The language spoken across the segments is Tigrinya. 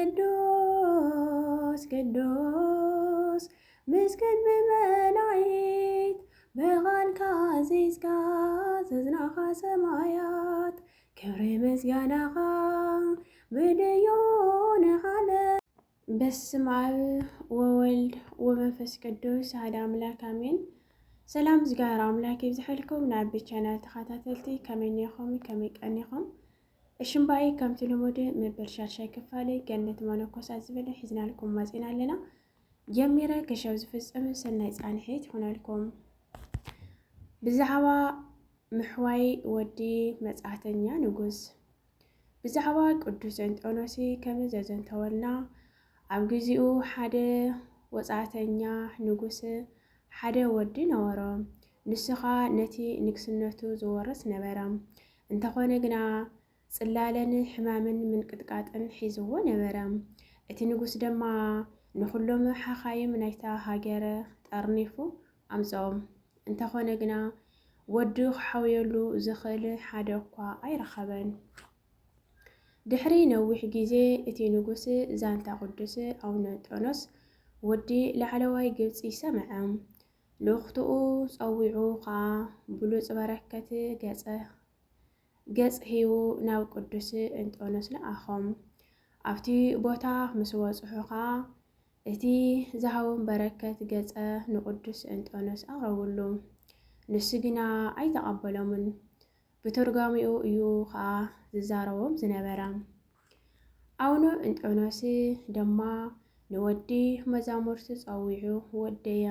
ቅዱስ ቅዱስ ምስግን ብመላእክት በቃልካ አዚዝካ ዘዝናኻ ሰማያት ክብሪ ምስጋናኻ ብልዩ ንዓለ። በስመ አብ ወወልድ ወመንፈስ ቅዱስ አሐዱ አምላክ አሜን። ሰላም ዝጋር አምላክ ይብዝሐልኩም ናብ ቻናል ተኸታተልቲ ከመይኒኹም ከመይቀኒኹም እሽምባይ ከምቲ ልሙድ መበል ሻርሻይ ክፋለ ገነት መነኮሳት ዝበለ ሒዝናልኩም መፂና ኣለና። ጀሚረ ክሸው ዝፍፅም ሰናይ ፃንሒት ይኹነልኩም። ብዛዕባ ምሕዋይ ወዲ መጻሕተኛ ንጉስ ብዛዕባ ቅዱስ እንጦኖስ ከም ዘዘንተወልና ኣብ ግዚኡ ሓደ ወጻእተኛ ንጉስ ሓደ ወዲ ነበሮ። ንስኻ ነቲ ንግስነቱ ዝወርስ ነበረ። እንተኾነ ግና ጽላለን ሕማምን ምንቅጥቃጥን ሒዝዎ ነበረ። እቲ ንጉስ ድማ ንኹሎም ሓኻይም ናይታ ሃገረ ጠርኒፉ ኣምፅኦም። እንተኾነ ግና ወዲ ክሓውየሉ ዝኽእል ሓደ እኳ ኣይረኸበን። ድሕሪ ነዊሕ ግዜ እቲ ንጉስ ዛንታ ቅዱስ ኣቡነ እንጦኖስ ወዲ ላዕለዋይ ግብፂ ሰምዐ። ልእኽትኡ ፀዊዑ ኸዓ ብሉፅ በረከት ገጽ ሂቡ ናብ ቅዱስ እንጦኖስ ለኣኾም። ኣብቲ ቦታ ምስ በጽሑ ኸዓ እቲ ዝሃቦም በረከት ገጸ ንቅዱስ እንጦኖስ ኣቕረብሉ። ንሱ ግና ኣይተቐበሎምን። ብትርጓሚኡ እዩ ኸዓ ዝዛረቦም ዝነበረ። ኣቡነ እንጦኖስ ድማ ንወዲ መዛሙርቲ ፀዊዑ ወደየ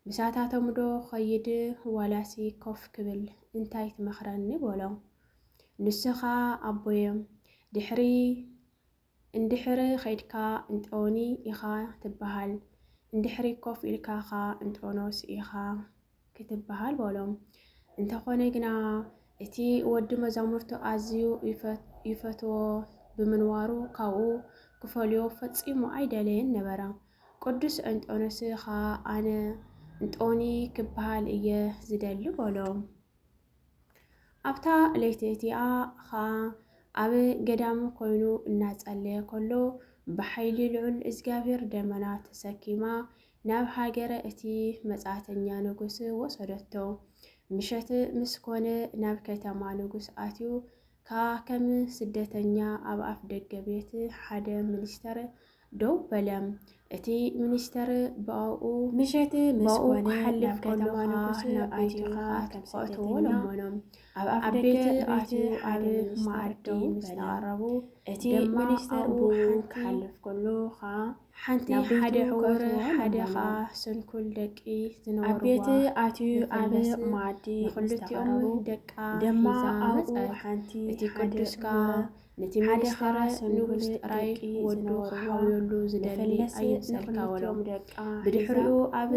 ምሳታቶም ዶ ኸይድ ዋላሲ ኮፍ ክብል እንታይ ትመኽረኒ በሎ። ንስኻ ኣቦየ እንድሕሪ ኸይድካ እንጦኒ ኢኻ ትበሃል፣ እንድሕሪ ኮፍ ኢልካ ኸ እንጦኖስ ኢኻ ክትበሃል በሎም። እንተኾነ ግና እቲ ወዲ መዛሙርቱ ኣዝዩ ይፈትዎ ብምንዋሩ ካብኡ ክፈልዮ ፈጺሙ ኣይደለየን ነበረ። ቅዱስ እንጦኖስ ኸ ኣነ እንጦኒ ክበሃል እየ ዝደሊ በሎ። ኣብታ ለይቲ እቲኣ ኸ ኣብ ገዳም ኮይኑ እናጸለየ ከሎ ብሓይሊ ልዑል እግዚአብሔር ደመና ተሰኪማ ናብ ሃገረ እቲ መጻእተኛ ንጉስ ወሰደቶ። ምሸት ምስ ኮነ ናብ ከተማ ንጉስ ኣትዩ ከም ስደተኛ ኣብ ኣፍ ደገ ቤት ሓደ ሚኒስተር ደው በለ። እቲ ሚኒስተር ብኣኡ ምሸት ምስ ኮነ ክሓልፍ ከተማ ንጉስ ኣትዩኻ ከእትዎ ለመኖም። ኣብ ኣፍ ቤት ኣትዩ ኣብ ማዕዲ ምስ ተቐረቡ እቲ ሚኒስተር ብኡ ክሓልፍ ከሎ ኸዓ ሓንቲ ሓደ ሕውር ሓደ ኸዓ ስንኩል ደቂ ዝነበርዋ ቤት ኣትዩ ኣብ ማዕዲ ንኽልቲኦም ደቃ ድማ ኣብኡ ሓንቲ እቲ ቅዱስካ ነቲ ሚኒስተር ንጉስ ጥራይ ወዱ ክሓውየሉ ዝደሊ ኣይምሰልካ በሎም። ብድሕሪኡ ኣብ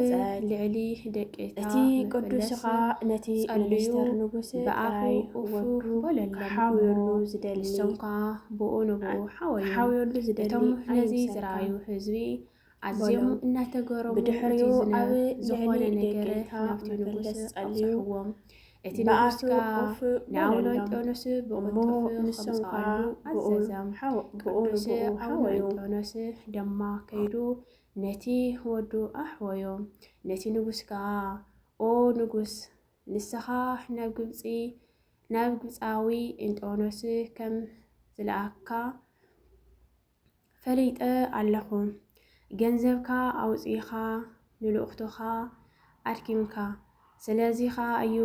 ልዕሊ ደቄታ እቲ ቅዱስኻ ነቲ ሚኒስተር ንጉስ ጥራይ ወዱ ክሓውየሉ ዝደሊ ንሶምካ ብኡ ንብኡ ሓወየሉ ዝደሊ እቶም ነዚ ዝረኣዩ ህዝቢ ኣዝዮም እናተገረሙ ብድሕሪኡ ኣብ ዝኾነ ነገር ናብቲ ንጉስ ኣብፅሕዎም። እቲ ንጉስካ ንኣቡነ እንጦኖስ ብቕልጡፍ ከምፅኣሉ ኣዘዘም። ቅዱስ ኣቡነ እንጦኖስ ድማ ከይዱ ነቲ ወዱ ኣሕወዮ። ነቲ ንጉስካ ኦ ንጉስ ንስኻ ናብ ግብፃዊ እንጦኖስ ከም ዝለኣካ ፈሊጠ ኣለኹ። ገንዘብካ ኣውፂኻ ንልእኽትኻ ኣድኪምካ ስለዚኻ እዩ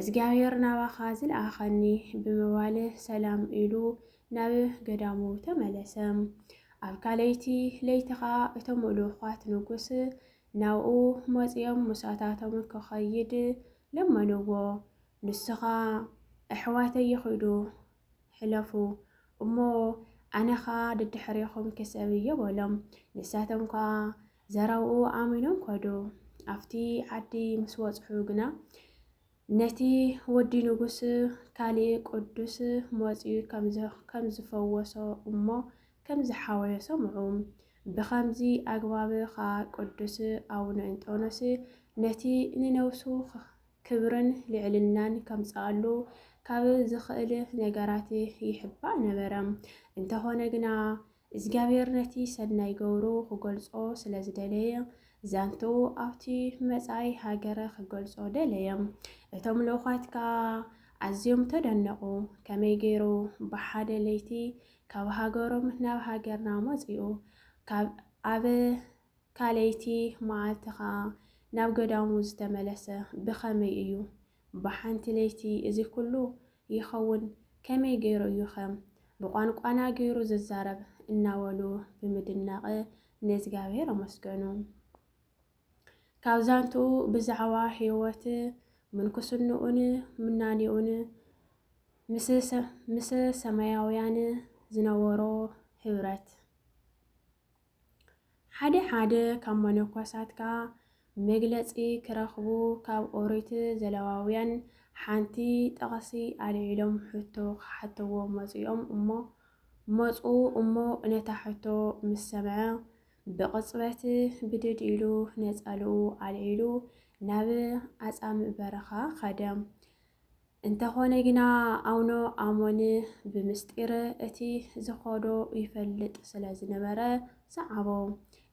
እግዚአብሔር ናባኻ ዝለኣኸኒ ብምባል ሰላም ኢሉ ናብ ገዳሙ ተመለሰ። ኣብ ካልአይቲ ለይትኻ እቶም ልኡኻት ንጉስ ናብኡ መፂኦም ምሳታቶም ክኸይድ ለመንዎ። ንስኻ ኣሕዋተይ ይኽዱ ሕለፉ እሞ ኣነኻ ድድሕሪኹም ክስዕብ እየ በሎም። ንሳቶም ከዓ ዘረብኡ ኣሚኖም ከዱ። ኣብቲ ዓዲ ምስ በጽሑ ግና ነቲ ወዲ ንጉስ ካሊእ ቅዱስ መፂኡ ከም ዝፈወሶ እሞ ከም ዝሓወዮ ሰምዑ። ብኸምዚ ኣግባብ ኸ ቅዱስ ኣቡነ እንጦኖስ ነቲ ንነብሱ ክብርን ልዕልናን ከምፅኣሉ ካብ ዝኽእል ነገራት ይሕባእ ነበረ። እንተኾነ ግና እግዚኣብሔር ነቲ ሰናይ ገብሩ ክገልጾ ስለ ዝደለየ ዛንቱ ኣብቲ መጻኢ ሃገረ ክገልጾ ደለየ። እቶም ልኡኻት ከዓ ኣዝዮም ተደነቑ። ከመይ ገይሩ ብሓደ ለይቲ ካብ ሃገሮም ናብ ሃገርና መጺኡ ኣብ ካልይቲ መዓልቲ ከዓ ናብ ገዳሙ ዝተመለሰ ብኸመይ እዩ? ብሓንቲ ለይቲ እዚ ኩሉ ይኸውን ከመይ ገይሩ እዩ ኸም ብቋንቋና ገይሩ ዝዛረብ እናበሉ ብምድናቕ ንእግዚኣብሔር ኣመስገኑ። ካብዛንቱ ብዛዕባ ህይወት ምንኩስንኡን ምናኒኡን ምስ ሰማያውያን ዝነበሮ ህብረት ሓደ ካብ መነኮሳት ከዓ መግለፂ ክረኽቡ ካብ ኦሪት ዘለዋውያን ሓንቲ ጠቕሲ ኣልዒሎም ሕቶ ክሓትዎ መፁ እሞ ነታ ሕቶ ምስ ሰምዐ ብቕፅበት ብድድ ኢሉ ነፀልኡ ኣልዒሉ ናብ ኣጻምእ በረኻ ኸደ። እንተኾነ ግና ኣቡነ ኣሞን ብምስጢር እቲ ዝኸዶ ይፈልጥ ስለ ዝነበረ ሰዓቦ።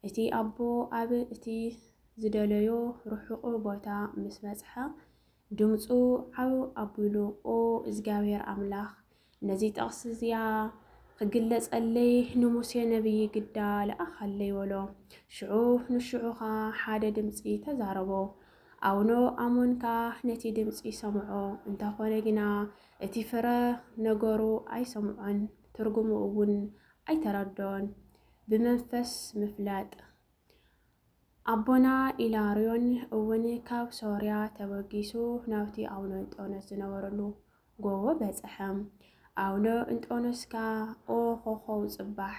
እቲ ኣቦ ኣብ እቲ ዝደለዮ ርሑቕ ቦታ ምስ በጽሐ ድምፁ ዓው ኣቢሉ ኦ እግዚኣብሔር ኣምላኽ ነዚ ጠቕሲ እዚኣ ክግለጸለይ ንሙሴ ነቢይ ግዳ ለኣኸለይ በሎ። ሽዑ ንሽዑኻ ሓደ ድምፂ ተዛረቦ። ኣቡነ ኣሞን ከዓ ነቲ ድምፂ ሰምዖ። እንተኾነ ግና እቲ ፍረ ነገሩ ኣይሰምዖን፣ ትርጉሙ እውን ኣይተረድኦን። ብመንፈስ ምፍላጥ ኣቦና ኢላርዮን እውን ካብ ሶርያ ተበጊሱ ናብቲ ኣቡነ እንጦኖስ ዝነበረሉ ጎቦ በጽሐ። ኣቡነ እንጦኖስ ከዓ ኦ ኮኸብ ጽባሕ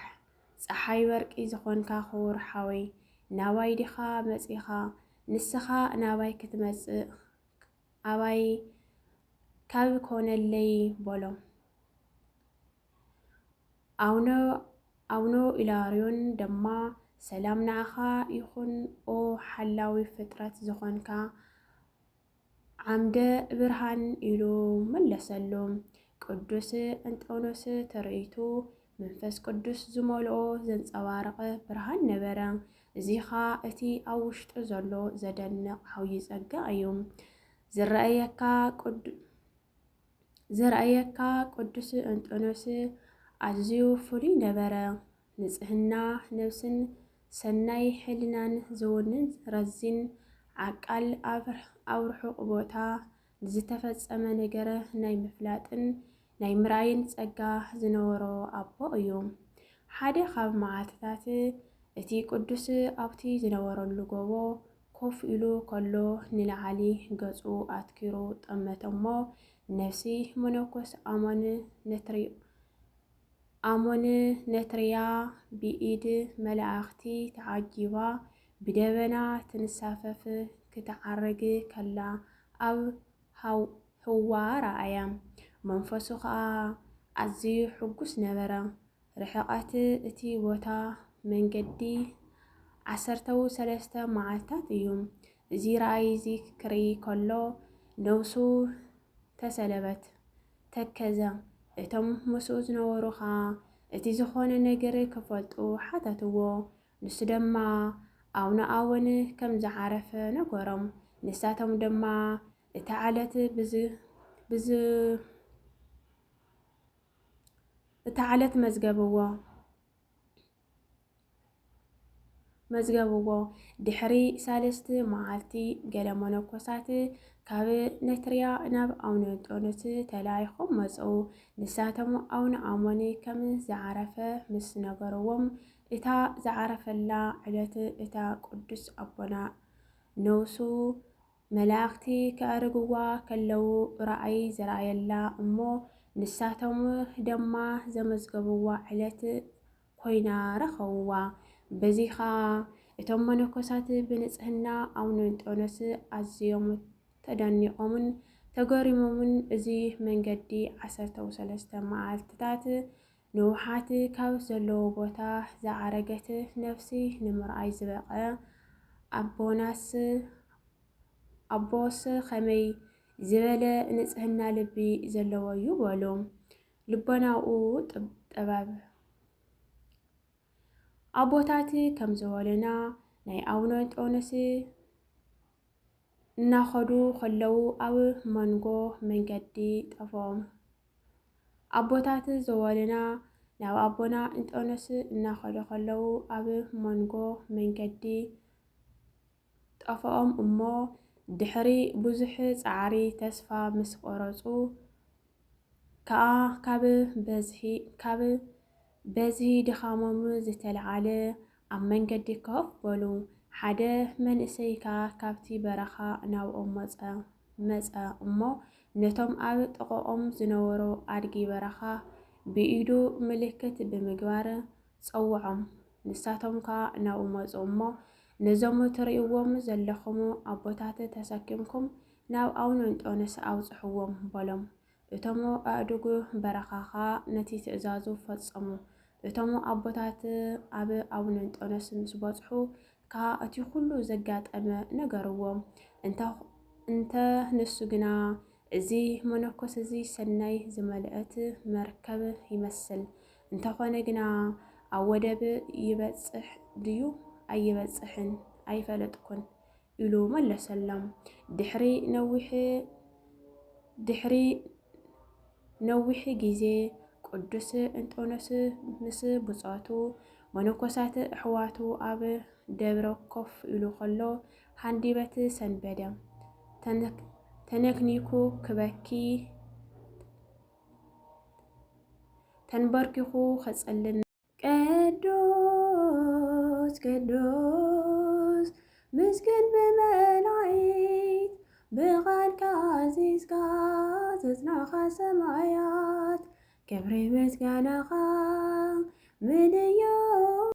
ፀሓይ ወርቂ ዝኾንካ ክቡር ሓወይ ናባይ ዲኻ መጺኻ? ንስኻ ናባይ ክትመጽእ ኣባይ ካብ ኮነለይ በሎ። ኣቡነ ኢላርዮን ድማ ሰላም ንዓኻ ይኹን ኦ ሓላዊ ፍጥረት ዝኾንካ ዓምደ ብርሃን ኢሉ መለሰሉ። ቅዱስ እንጦኖስ ትርኢቱ መንፈስ ቅዱስ ዝመልኦ ዘንጸባርቕ ብርሃን ነበረ። እዚኻ እቲ ኣብ ውሽጡ ዘሎ ዘደንቕ ዓብዪ ጸጋ እዩ። ዝረአየካ ቅዱስ እንጦኖስ ኣዝዩ ፍሉይ ነበረ። ንጽህና ነብስን ሰናይ ሕሊናን ዝውንን ረዚን ዓቃል ኣብ ርሑቕ ቦታ ዝተፈጸመ ነገር ናይ ምፍላጥን ናይ ምርኣይን ጸጋ ዝነበሮ ኣቦ እዩ። ሓደ ካብ መዓልትታት እቲ ቅዱስ ኣብቲ ዝነበረሉ ጎቦ ኮፍ ኢሉ ከሎ ንላዕሊ ገጹ ኣትኪሩ ጠመተ እሞ ነፍሲ መነኮስ ኣሞን ነትርያ ብኢድ መላእኽቲ ተዓጂባ ብደበና ትንሳፈፍ ክትዓርግ ከላ ኣብ ህዋ ረኣያ። መንፈሱ ከዓ ኣዝዩ ሕጉስ ነበረ። ርሕቐት እቲ ቦታ መንገዲ 13 መዓልታት እዩ። እዚ ራእይ እዚ ክርኢ ከሎ ነብሱ ተሰለበት፣ ተከዘ። እቶም ምስኡ ዝነበሩ ከዓ እቲ ዝኾነ ነገር ክፈልጡ ሓተትዎ። ንሱ ድማ ኣቡነ ኣሞን ከም ዝዓረፈ ነገሮም። ንሳቶም ድማ እታ ዓለት መዝገብዎ። ድሕሪ 3 መዓልቲ ገለ መነኮሳት ካብ ነትርያ ናብ ኣቡነ እንጦኖስ ተላኢኾም መፁ። ንሳቶም ኣቡነ ኣሞን ከም ዝዓረፈ ምስ ነገርዎም እታ ዝዓረፈላ ዕለት እታ ቅዱስ ኣቦና ነብሱ መላእኽቲ ከዕርግዋ ከለዉ ራእይ ዝረኣየላ እሞ ንሳቶም ደማ ዘመዝገብዋ ዕለት ኮይና ረኸብዋ። በዚ ከዓ እቶም መነኮሳት ብንጽህና ኣቡነ እንጦኖስ ኣዝዮም ተደኒቖምን ተገሪሞምን እዚ መንገዲ 13 መዓልትታት ንውሓት ካብ ዘለዎ ቦታ ዝዓረገት ነፍሲ ንምርኣይ ዝበቐ ኣቦስ ከመይ ዝበለ ንጽህና ልቢ ዘለዎ እዩ በሉ። ልቦናኡ ጥበብ ኣቦታት ከም ዝበሉና ናይ ኣቡነ እንጦንስ እናኸዱ ከለዉ ኣብ መንጎ መንገዲ ጠፍኦም። ኣቦታት ዝበሉና ናብ ኣቦና እንጦንስ እናኸዱ ከለዉ ኣብ መንጎ መንገዲ ጠፍኦም እሞ ድሕሪ ብዙሕ ፃዕሪ ተስፋ ምስ ቆረፁ ከዓ ካብ በዝሒ ድኻሞም ዝተለዓለ ኣብ መንገዲ ኮፍ በሉ። ሓደ መንእሰይ ከዓ ካብቲ በረኻ ናብኦም መፀ እሞ ነቶም ኣብ ጥቕኦም ዝነበሩ ኣድጊ በረኻ ብኢዱ ምልክት ብምግባር ፀውዖም። ንሳቶም ከዓ ናብኡ መፁ እሞ ነዞም ትርእይዎም ዘለኹም ኣቦታት ተሰኪምኩም ናብ ኣቡነ እንጦንስ ኣውፅሕዎም በሎም። እቶም ኣእዱግ በረኻ ከዓ ነቲ ትእዛዙ ፈጸሙ። እቶም ኣቦታት ኣብ ኣቡነ እንጦንስ ምስ በፅሑ ከዓ እቲ ኩሉ ዘጋጠመ ነገርዎም። እንተ ንሱ ግና እዚ መነኮስ እዚ ሰናይ ዝመልአት መርከብ ይመስል፣ እንተኾነ ግና ኣብ ወደብ ይበፅሕ ድዩ ኣይበፅሕን ኣይፈለጥኩን ኢሉ መለሰሎም። ድሕሪ ነዊሕ ግዜ ቅዱስ እንጦንስ ምስ ብጾቱ መነኮሳት ኣሕዋቱ ኣብ ደብረ ኮፍ ኢሉ ከሎ ሃንደበት ሰንበደ። ተነክኒኩ ክበኪ ተንበርኪኹ ከጸልን ቅዱስ ቅዱስ ምስግን ብመላእክት ብቃልካ አዚዝካ ዘጽናኻ ሰማያት ክብሪ ምስጋናኻ ምንዮ